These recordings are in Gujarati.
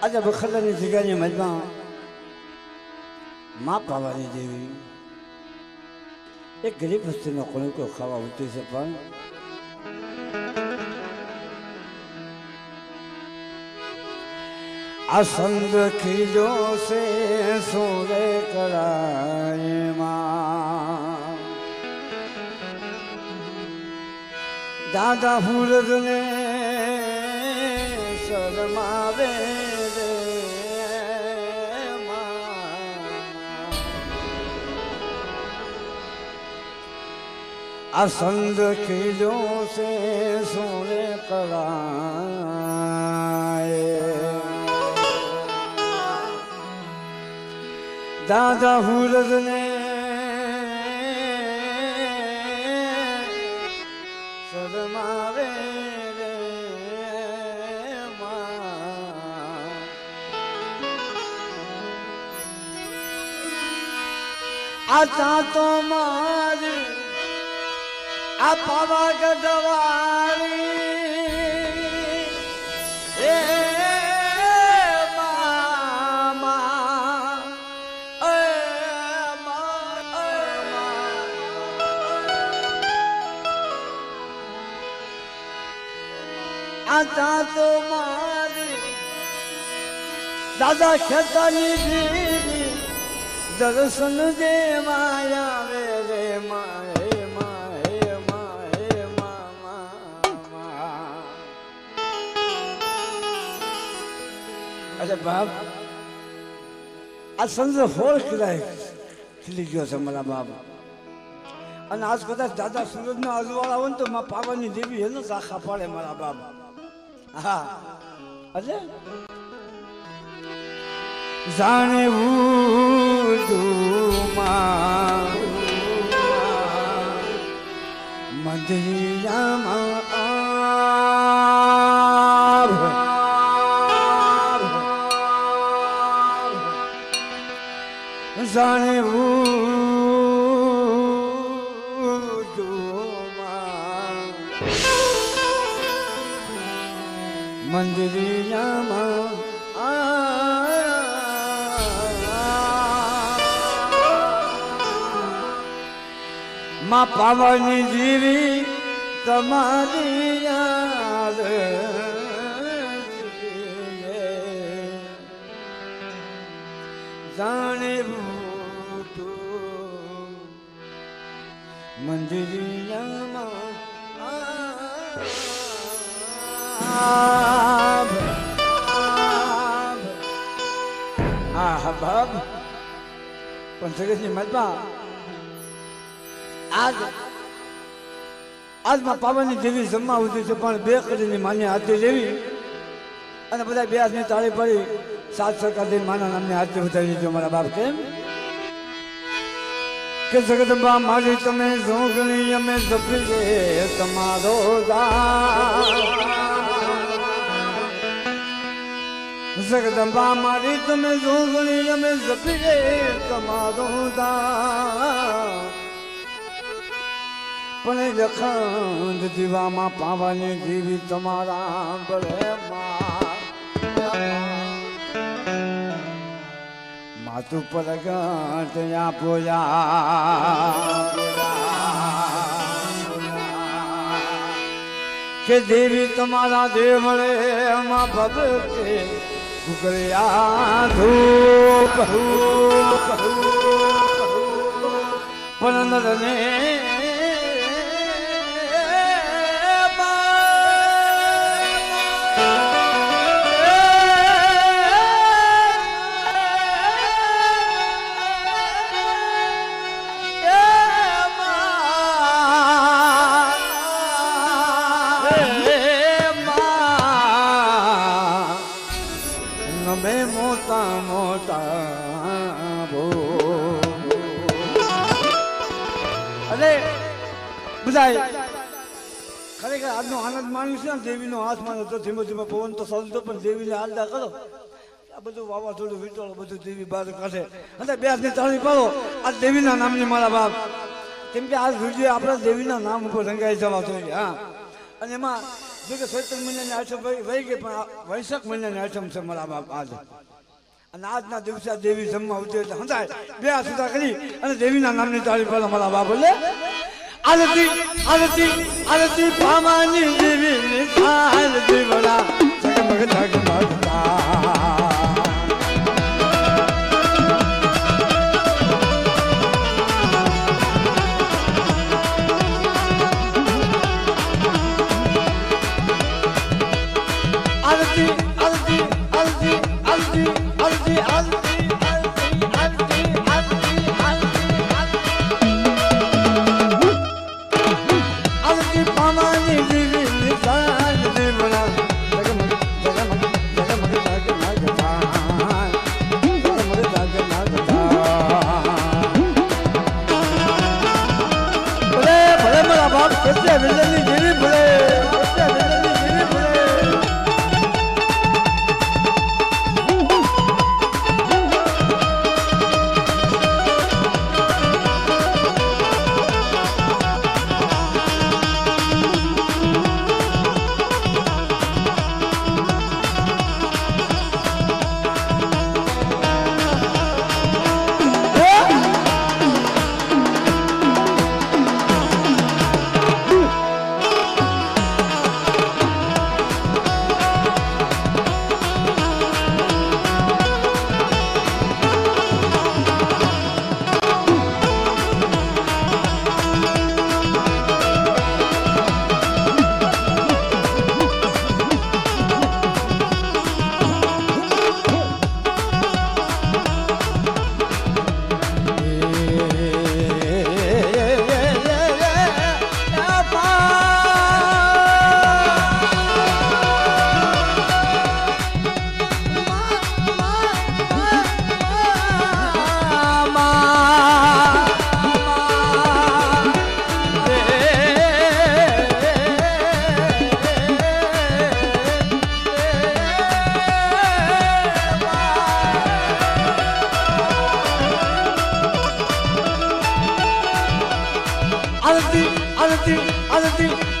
આજે બખતરની જગ્યાની મજમાં માં પાવાની દેવી એક ગરીબ વસ્તીનો કોણકો ખાવા ઉઠી છે, પણ આ સંગ ખીજો છે સોરે કરાય માં દાદા ફૂલને શરમાવે રે આ સંગ ખીજો છે સોરે કરાય દાદા હુરદને શરમાવે રે આ તો મારી આ પાવાગઢ વાળી આતા તો મારી દાદા ખેતાની દીદી દર્શન દે માયા વે રે માહે માહે માહે મા અરે બાપ આ સંજ હોળ ખીલી ગયો છે મારા બાપ. અને આજ કદાચ દાદા સુરજના અજવાળા હોય ને તો માં પાવાની દેવી એનો આખા પાડે મારા બાપ. હા અરે જાણે મંદિયામાં જાણે મંદિરિયામાં માં પાવાની જીવી તમારી યાદ જાણે મંદિરિયામાં હા બાપ પણ જગતની મતમાં આજમાં પાવાની દેવી જમવા ઉઠી છે, પણ બે કરીને માની હાથે લેવી અને બધા બે હાથની તાળી પડી સાત સરકાર દઈને માના નામની હાથે ઉતારી દીધો મારા બાપ. કેમ કે જગદંબા મારી તમે જોગણી અમે જપીએ તમારો જગદંબા મારી તમે જોગણી અમે જપીએ તમારો પણ લખંડ દીવામાં પાવાની દેવી તમારા બળે માતું પ્રગટ આપોયા કે દેવી તમારા દેવ મળે એમાં ભગતે ગુગળ્યા ધૂપ પણ નરને ખરેખર આજનો આનંદ માણ્યું છે ને દેવીનો હાથમાં હતો, ધીમે ધીમે પવન તો ચાલતો પણ દેવીને આલદા કરો આ બધું વાવાઝોડું વીટોળો બધું દેવી બહાર કાઢે અને બે હાથની તાળી પાડો આ દેવીના નામની મારા બાપ. કેમ કે આ વિડીયો આપણા દેવીના નામ ઉપર રંગાઈ જવા જોઈએ. હા અને એમાં જો કે ચૈત્ર મહિનાની આઠમ વહી ગઈ પણ વૈશાખ મહિનાની આઠમ છે મારા બાપ આજે અને આજના દિવસે દેવી જમવા ઉતરી એટલે હંધાય બે હાથ સુધા કરી અને દેવીના નામની તારીફ પર મારા બાપ એટલે આરતી આરતી આરતી પામાની દેવી નિશાન દેવડા જગમગ જગમગતા આરતી આરતી આરતી આરતી આરતી આરતી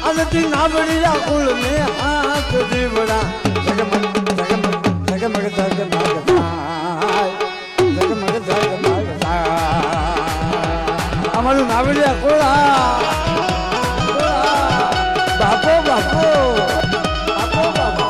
आरती नावड़िया कुल में हाथ देवड़ा जगमग जगमग जगमग जगमग जगमग जगमग हमारे नावड़िया कोड़ा बापो बापो बापो बापो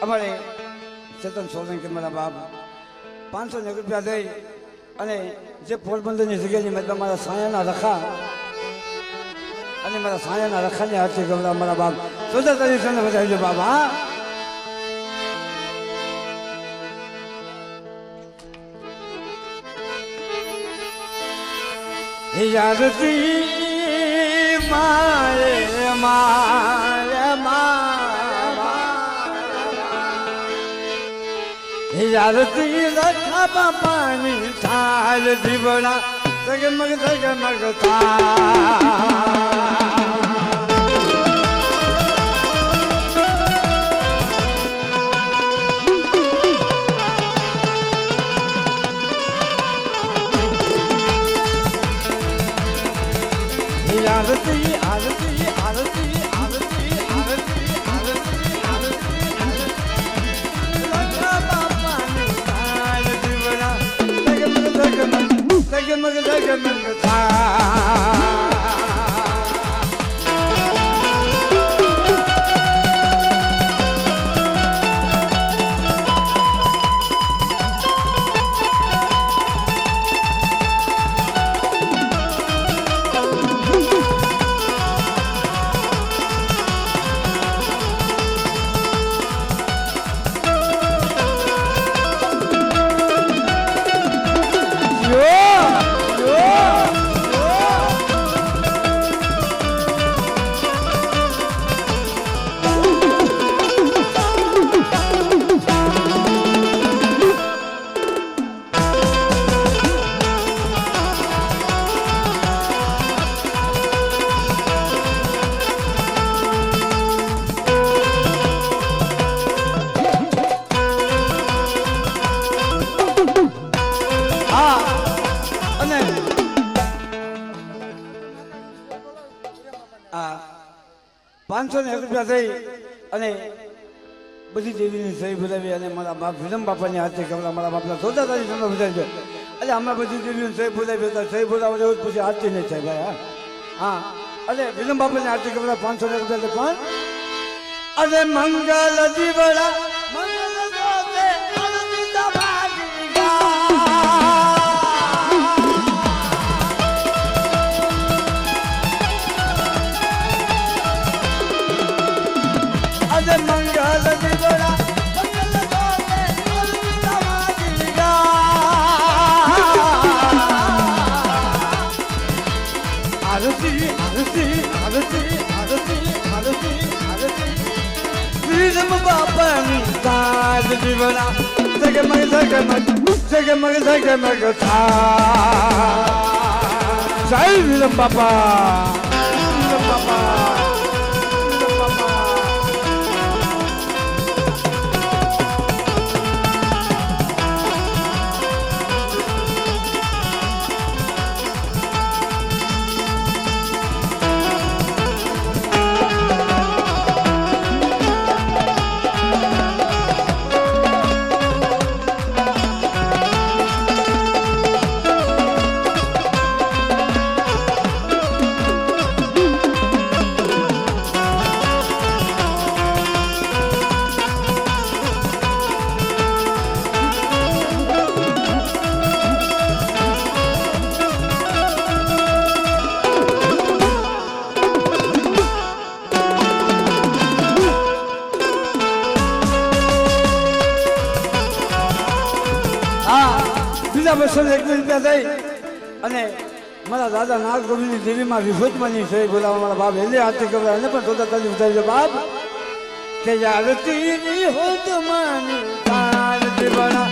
અમારે ચેતન સોલંકી મારા બાપ 500 રૂપિયા દઈ અને જે પોરબંદરની જગ્યાની મેં મારા સાયાના રખા અને મારા સાયાના રખાની હાથે ગવડા મારા બાપ 14 તારીખ વધારજો બાબા. યાદતી મારે મારે યાદતી રખા બાપાની થાળ દીવડા જગમગ જગમગ आरती आरती आरती आरती आरती आरती आरती लगा बापा ने ताल दीवना जगमग जगमग जगमग जगमग था. રૂપિયા થઈ અને બધી દેવીની સહી બોલાવી અને મારા બાપ વિરમ બાપાની હાથે કમલા મારા બાપના 14 તારીખ વધારી છે એટલે અમે બધી દેવીની સહી બોલાવી હતા. સહી બોલાવે એવું પછી હાથથી નહીં થાય ભાઈ. હા અને વિરમ બાપાની હાથે કમલા 500 રૂપિયા પણ અને મંગલ જીવડા મંગલ જોતે આનંદ ભાગી મંગલ દીવડા મંગલ જોતે આરતી આરતી આરતી આરતી આરતી આરતી વિરમ બાપાની તાજ દીવડા જગમગ જગમગ જગમગ જગમગ થા. જય વિરમ બાપા વિરમ બાપા. થઈ અને મારા દાદા નાગગોવિંદની દેવીમાં વિભૂતમાંની છે બોલાવા મારા બાપ એને હાથે ગવડા એને પણ 14 તારીખ ઉતારી બાપ કે આરતી હોત માની તાર દેવણા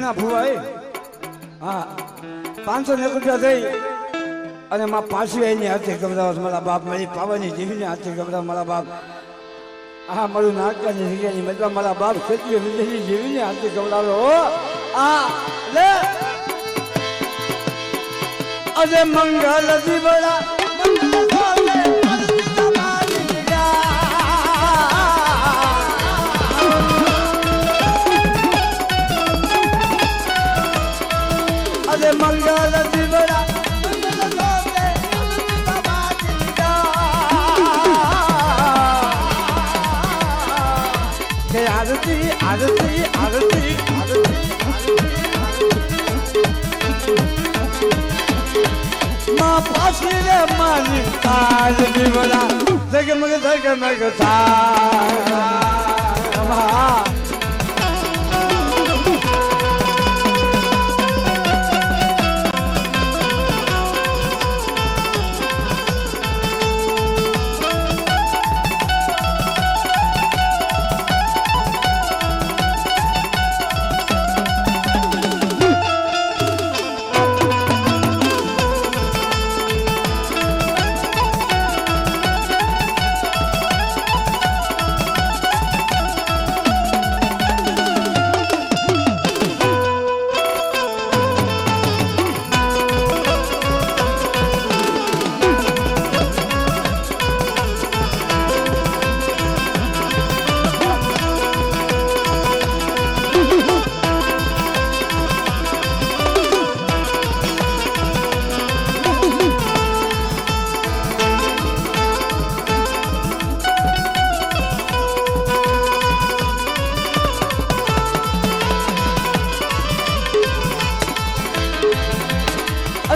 જીણા ફુવા હા 501 રૂપિયા દઈ અને માં પાછી આવીને હાથે ગભરાવ મારા બાપ મારી પાવાની જીવીને હાથે ગભરાવ મારા બાપ હા મારું નાટકાની જગ્યાની મતલબ મારા બાપ ખેતીઓ વિદેશી જીવીને હાથે ગભરાવો આ લે અજે મંગલ દીવડા અજે મંગલ દીવડા આરતી આરતી આરતી માં પાછી રે માની તાજ દીવડા જગમગ જગમગ થાય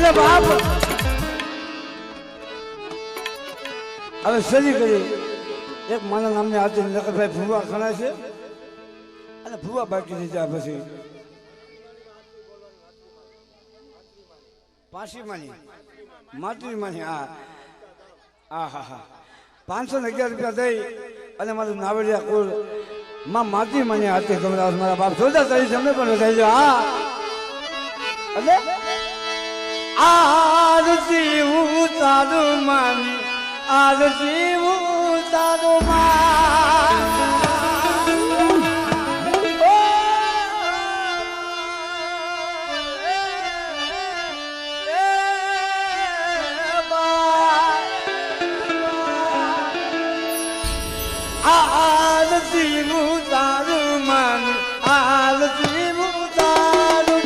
અરે બાપ હવે સરી કરી એક માના નામને હાથે નકરભાઈ ભૂવા ખણા છે અને ભૂવા બાકી થઈ જાય પછી પાછી માની માતરી માની હા હા હા 511 રૂપિયા દઈ અને મારું નાવડિયા કુલ માં માતરી માની હાથે ગમરાવ મારા બાપ જોતા તારી જમે પણ વધાઈ જો હા એટલે આરતી ઉતારું માની આરતી ઉતારું માન આરતી ઉતારું માની આરતી ઉતારું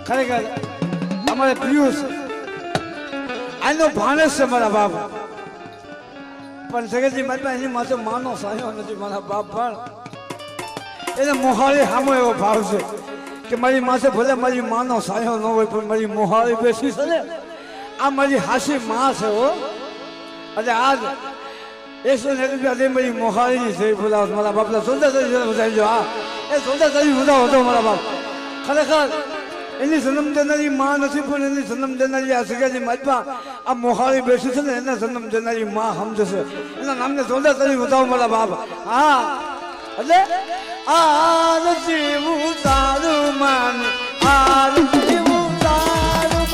ખરેખર અમારે પિયુષ આનો ભાણેજ છે મારા બાપ પણ જગતજી મારી એની માથે માનો સાયો નથી મારા બાપ પણ એને મોહાળી સામો એવો ભાવ છે કે મારી માથે ભલે મારી માનો સાયો ન હોય પણ મારી મોહાળી બેસી છે ને આ મારી હાસી માં છે હો એટલે આજ 101 રૂપિયા દે મારી મોહાળીની જઈ બોલાવ મારા બાપના સુંદર વધારી જો હા એ સુંદર તરી વધાવો હતો મારા બાપ ખરેખર એની જન્મ દેનારી માં નથી પણ એની જન્મ દેનારી આ સગાની માલપા આ મોહાળી બેસી છે ને એના જન્મ દેનારી માં સમજશે એના નામને જોરદાર તરી વધાવો મારા બાપ હા એટલે આરતી ઉતારું માન આરતી ઉતારું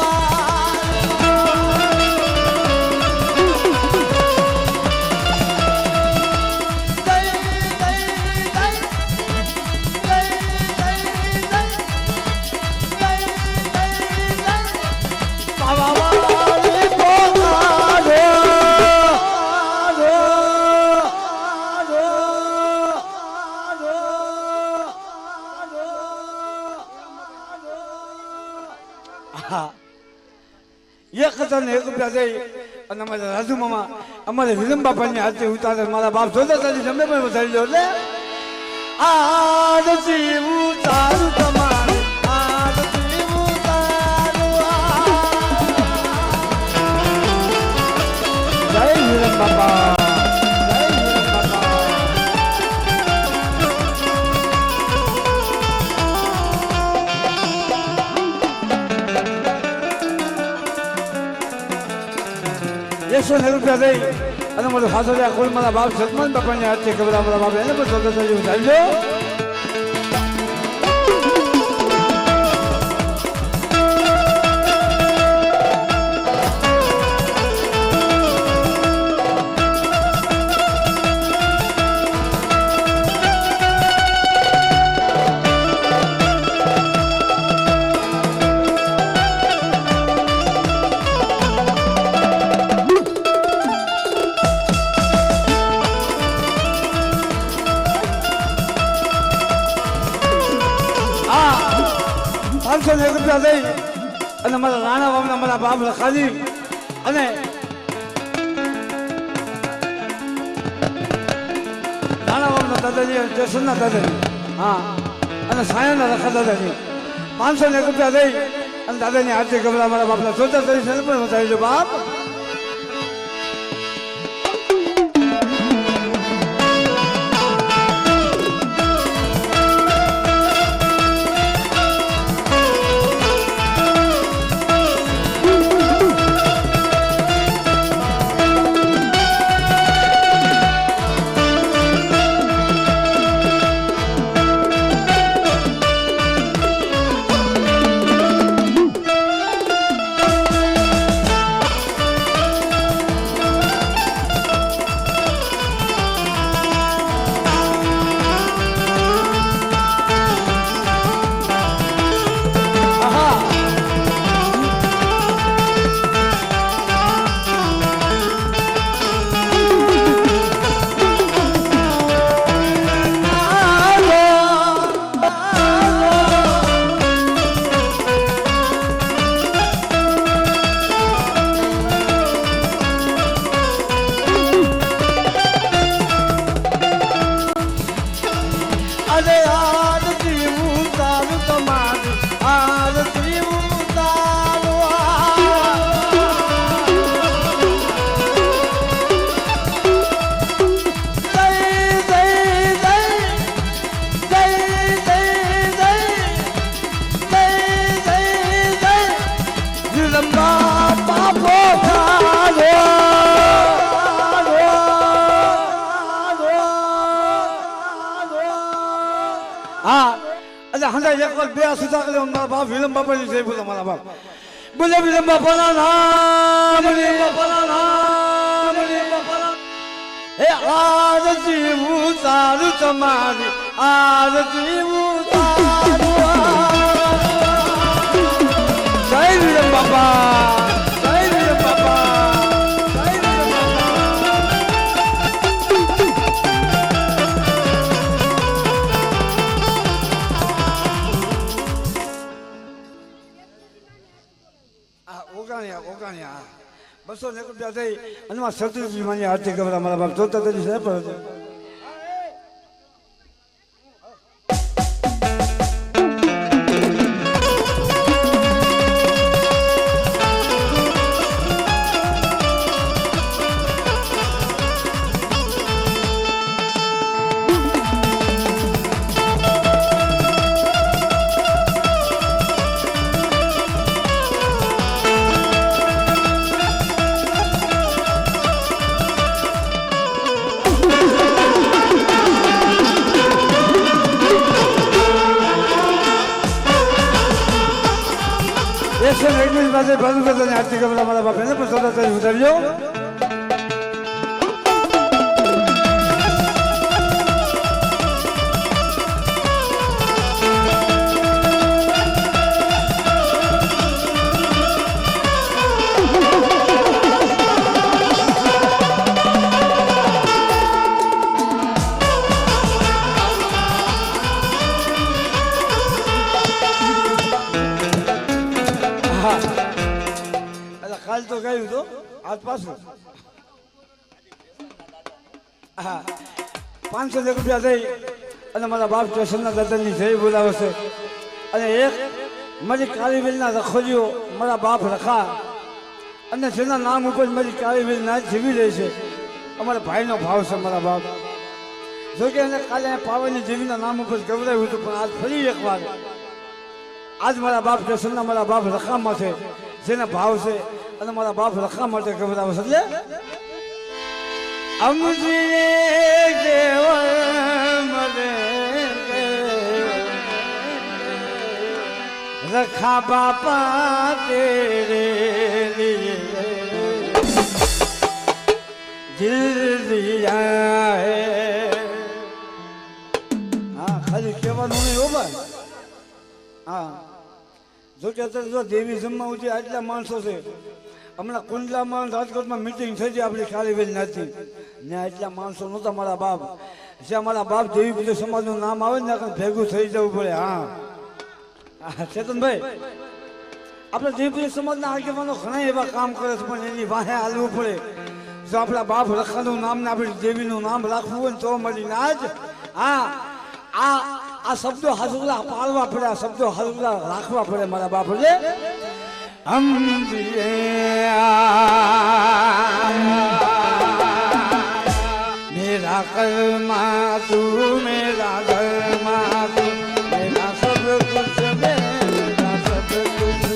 ₹1 દઈ અને અમારા રાજુ મામા અમારે વિલંબ બાપાની હાથે ઉતારે મારા બાપ જોતા તારી જમે પણ વધારી લો એટલે આરતી ઉતારું તમારે આરતી ઉતારું જય વિલંબ બાપા ₹100 દઈ અને મારો ફાસો કોઈ મારા બાપ સતમાન બાપાની હાથે ખબર મારા બાપ એને પણ જોતા ચાલજો ₹500 દઈ અને મારા નાના બાપના મારા બાપ લખાજી અને નાના બાપના દાદાજી સ્ટેશનના દાદાજી હા અને સાયણના લખા દાદાજી ₹500 દઈ અને દાદાની હાથે ગબરા મારા બાપના ચોથા તરીકે પણ વધારી લો બાપ વિલંબ બાપાની જય બોલો મારા બાપ બોલે વિલંબ બાપાના નામ હે આરતી ઉતારું તમારી આરતી ઉતારું જય વિલંબ બાપા જય વિલંબ બાપા ઓગાણ્યા ₹200 થઈ અને ₹37 માની આરતી ગબરા મારા બાપ જોતા તરી સાહેબ પાસે ભલું કરતા આરતી ગબરા મારા બાપ એને પણ સોદા તરી ઉતારજો સળગાવ્યું હતું આજ પાછું હા 500 રૂપિયા દઈ અને મારા બાપ સ્ટેશનના દાદાની જય બોલાવે છે અને એક મારી કાળીવેલના રખોજીઓ મારા બાપ રખા અને જેના નામ ઉપર મારી કાળીવેલ ના જીવી રહી છે અમારા ભાઈનો ભાવ છે મારા બાપ જોકે એને કાલે પાવાની દેવીના નામ ઉપર ગૌરાવ્યું હતું પણ આજ ફરી એકવાર આજ મારા બાપ સ્ટેશનના મારા બાપ રખામાં છે જેના ભાવ છે અને મારા બાપ રખા માટે ગૌરાવે છે એટલે रखा बापा तेरे लिए दिल दिया है हाँ खाली કહેવાનું નહીં હો ભાઈ હા જો કે અત્યારે જો દેવી જમવા ઉઠી આટલા માણસો છે હમણાં કુંડલામાં રાજકોટમાં મિટિંગ થઈ હતી આપણી કાળીવેલ નથી ને આટલા માણસો નહોતા મારા બાપ જ્યાં મારા બાપ દેવી પૂજક સમાજનું નામ આવે ને ભેગું થઈ જવું પડે હા ચેતનભાઈ આપણે દેવપુરી સમાજના આગેવાનો ઘણા એવા કામ કરે છે પણ એની વાહે હાલવું પડે જો આપણા બાપ રખાનું નામ ને આપણી દેવીનું નામ રાખવું હોય ને તો મળીને આજ હા આ શબ્દો હાજુલા પાળવા પડે આ શબ્દો હાજુલા રાખવા પડે મારા બાપ એટલે હમ મેરા કર્મા તું મેરા ધર્મા તું મેરા સબ કુછ મેરા સબ કુછ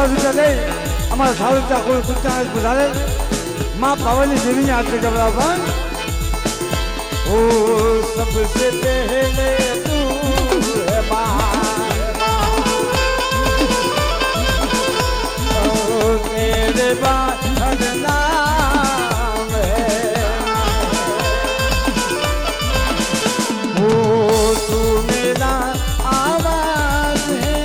રૂપિયા લઈ અમારા સારું કોઈ કુત્તા વધારે માં પાવાની દેવીને હાથે ગભરાવા ઓ સબસે પહેલે તું હે ઓ તેરે બાદ નામ હે ઓ તું મેરા આવાજ હે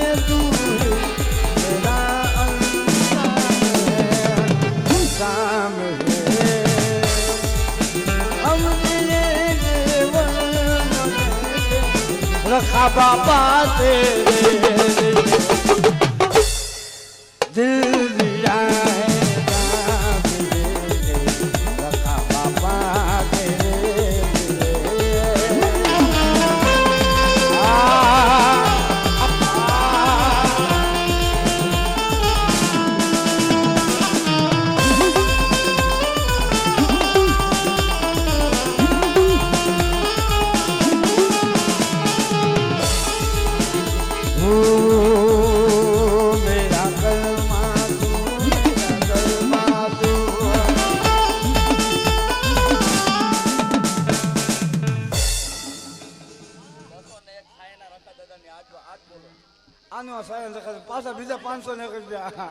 रखा बापा तेरे दिल दिया है रखा बापा तेरे પાછા બીજા 500 ને રૂપિયા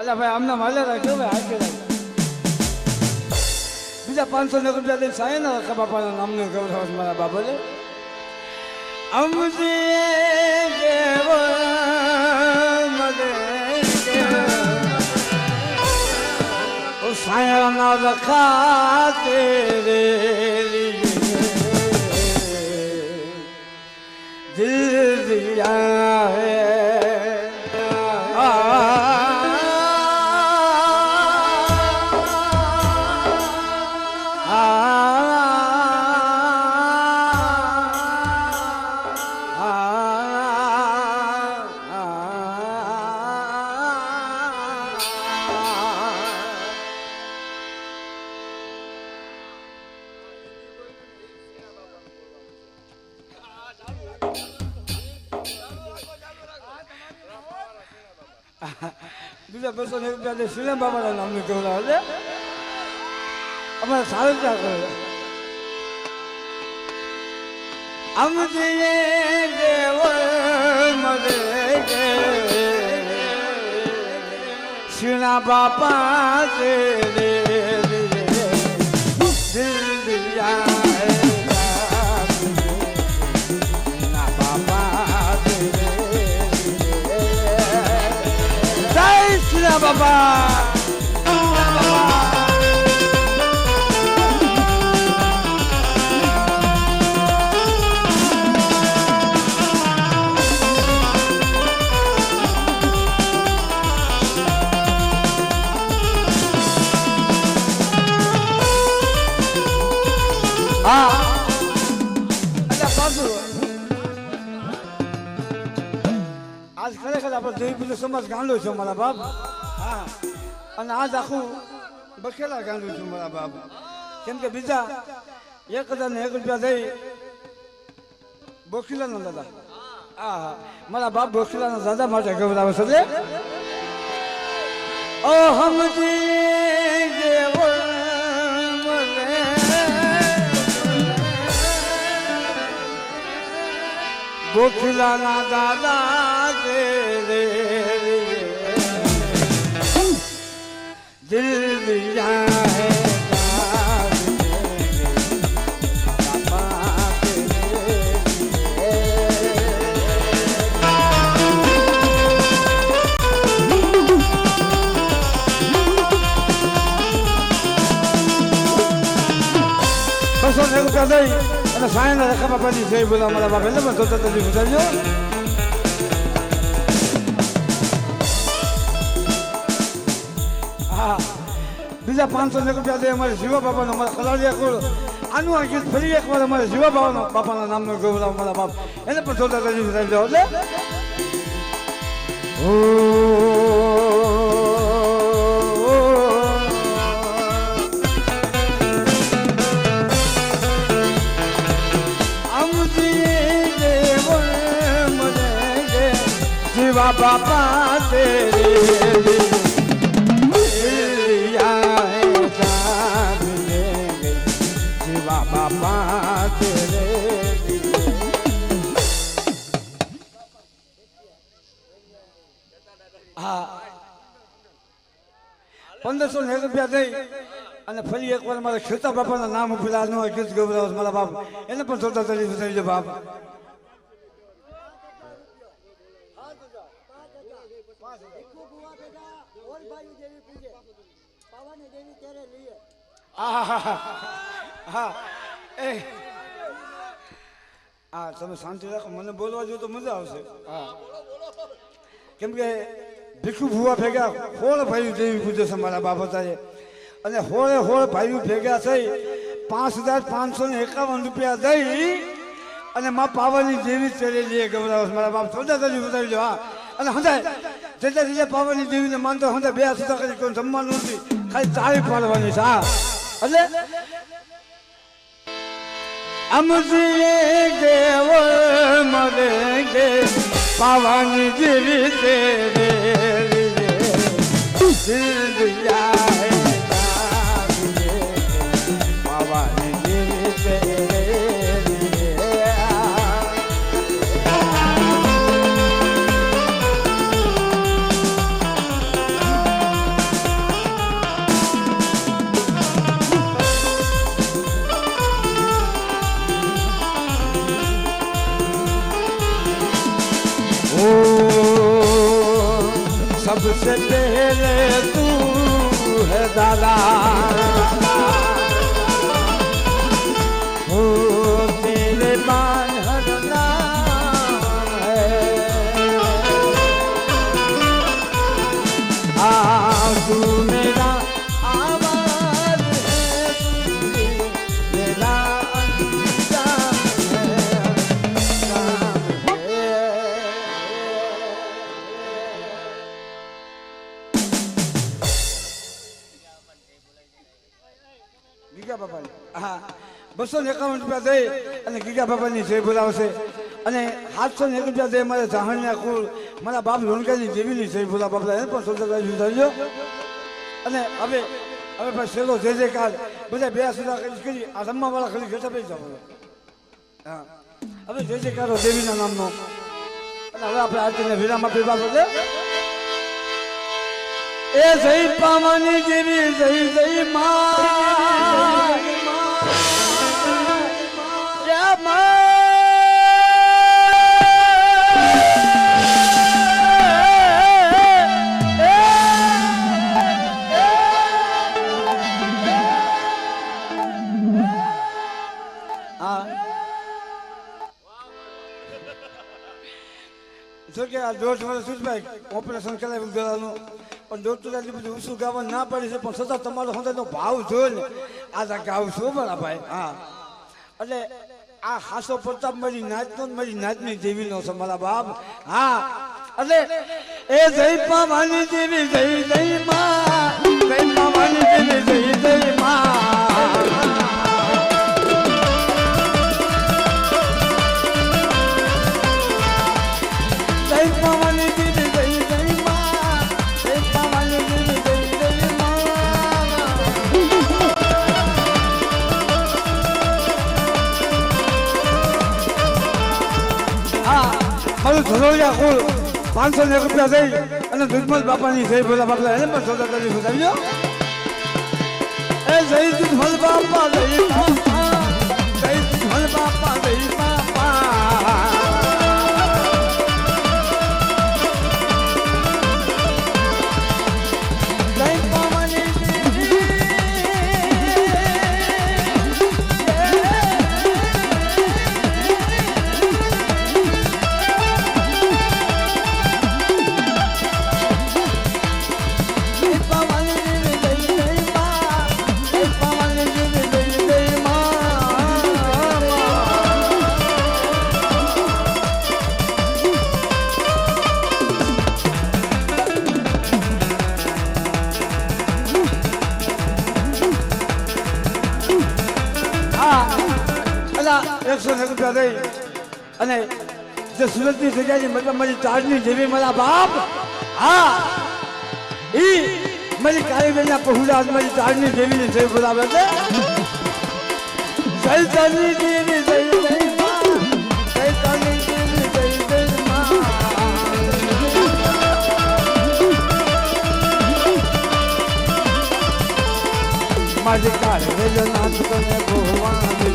અલ્યા ભાઈ આમના માલે રાખ્યો ભાઈ હાકે બીજા 500 ને રૂપિયા દઈને સાયે ને રખા બાપાના નામનું ગૌરવ મારા બાબલે અમજે દેવ મદે ઓ સાયા ના રખા તેરે दिल दिया है બીજા 201 રૂપિયા શ્રીરામ બાબાના નામનું કહેવડાવે છે અમારે સારું ત્યાં કરે અમજીએ દેવ મરે શ્રીના બાપા છે રે દિલ દિયા બાબા હા પાછું આજ ખરેખર આપણે દેવી સમાજ ગાંડો છે મારા બાપ અને આજ આખું બખેલા ગાંડું છું મારા બાપ કેમ કે બીજા 1001 રૂપિયા દઈ બોખીલાના દાદા હા મારા બાપ બોખીલાના દાદા માટે ગવડાવે છે ઓ હમજી દેવ બોખીલાના દાદા છે રે दिल दिया है બસો રૂપિયા દઈ અને સાયના રખા બાપાની જય બોલા મારા બાપા એટલે પણ જોતા તજી બતાવજો બીજા 500 રૂપિયા દે અમારે જીવા બાપાનો અમારા ખલાડિયા કોળ આનું આ ગીત ફરી એકવાર અમારે જીવા બાપાના નામનો ગૌરવ મારા બાપ એને પણ જોતા તજી બતાવજો એટલે जीवा बापा तेरे जीवा बापा तेरे હા 1501 રૂપિયા દઈ અને ફરી એકવાર મારા ખેતા બાપાના નામ ઉપર નો ગીત ગૌરવ મારા બાપ એને પણ જોતા તરી બતાવી દો બાપ હા તમે શાંતિ રાખો મને બોલવા જો તો મજા આવશે હા કેમ કે ભીખુ ભુવા ભેગા હોળ ભાઈ દેવી પૂજે છે મારા બાપ હતા અને હોળે હોળ ભાઈઓ ભેગા થઈ 5551 રૂપિયા દઈ અને માં પાવાની દેવી ચડેલી ગૌરવ મારા બાપ ચોદા તરી બતાવી દો હા અને હંધાય જેટલા જેટલા પાવાની દેવીને માનતો હંધાય 2 સુધા કરી કોઈ જમવાનું નથી ખાલી તાળી પાડવાની છે હા એટલે અમજી દેવ મરેંગે પાવાની દેવી તેરે દિયા હે પાવાની દેવી તેરે सबसे पहले तू है दादा हो तेरे बांधन नाम है तू मेरा आवाज है तू मेरा अंजाम है ગીગા બાપા હા 251 રૂપિયા દઈ અને ગીગા બાપાની જય બોલાવશે અને 701 રૂપિયા દઈ મારે જાહણના કુળ મારા બાપ લોણકાની દેવીની જય ભોલા બાપલા એને પણ સોદાદારી સુધારજો અને હવે હવે ભાઈ છેલ્લો જે જે કાલ બધા બે સુધા કરી આ રમવાવાળા ખાલી ઘટા પડી જાવ હા હવે જે જે કારો દેવીના નામનો અને હવે આપણે આરતીને વિરામ આપી બાબો છે એ જય પાવાની દેવી જય જય માં જય માં જો કે આ 1.5 વર્ષ સુધી ઓપરેશન કરાવ્યું ગળાનું પણ ડોક્ટર એટલી બધી ઊંચું ગાવા ના પાડી છે પણ છતાં તમારો હંધાનો ભાવ જોઈને આ ગાવું છું બરા ભાઈ હા એટલે આ હાસો પ્રતાપ મારી નાતની દેવીનો છે મારા બાપ હા એટલે એ જય પાવાની દેવી જય જય માં જય પાવાની દેવી જય જય માં મારું ધરોલિયા કુલ 501 રૂપિયા દઈ અને દુધમલ બાપાની જય ભોલા બાપલા એને પણ સોદાદારી સુધારજો એ જય દુધમલ બાપા જય બાપા જય દુધમલ બાપા જય બાપા રૂપિયા દઈ અને જે સુરતની જગ્યાએ મતલબ મારી તાજની દેવી મારા બાપ હા ઈ મારી કાળીબેનના પહોળા મારી તાજની દેવીને જય બોલાવે છે જય તાજની દેવી જય જય માં જય તાજની દેવી જય જય માં મારી કાળીબેનના સુતને ભોવાની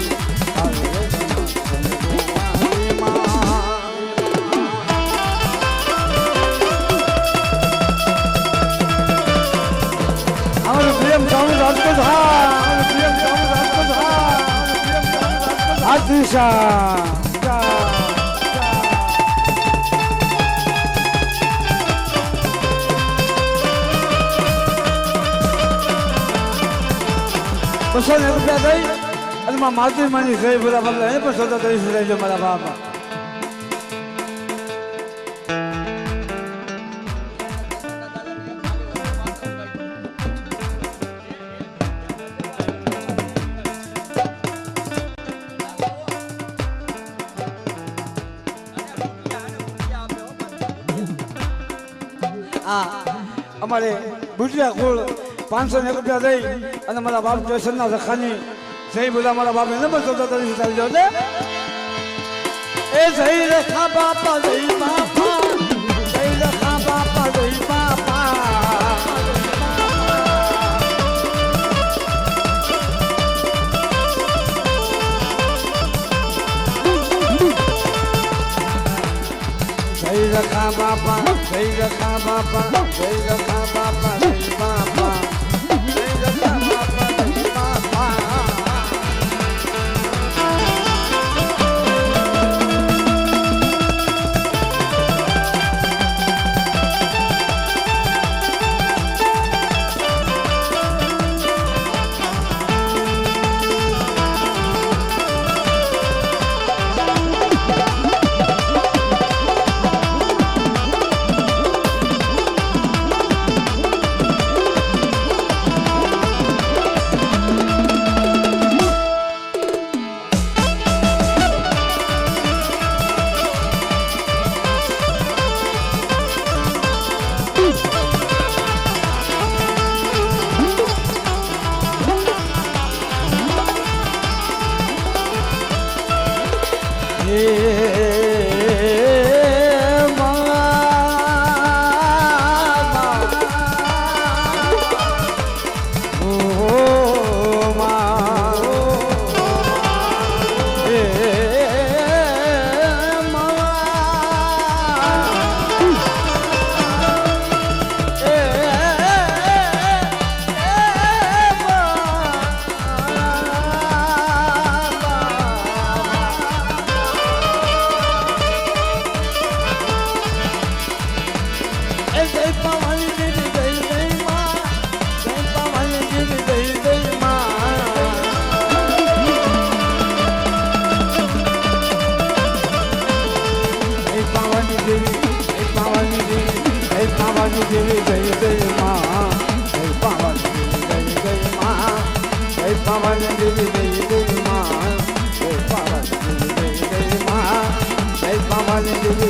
Adisha. Pasal yang kita ada, ada mati mani saya boleh apa lagi pasal tadi sudah jam apa. અમારે બુટિયા કુળ 501 રૂપિયા દઈ અને મારા બાપ સ્ટેશનના રખાની જય બોલા મારા બાપ એને પણ સોદાદારી ચાલી જાવ એ જય રેખા બાપા જય બાપા જય રેખા બાપા જય બાપા જય રખા બાપા જય રખા બાપા જય રખા બાપા જય બાપા જય રખા બાપા જય બાપા Devi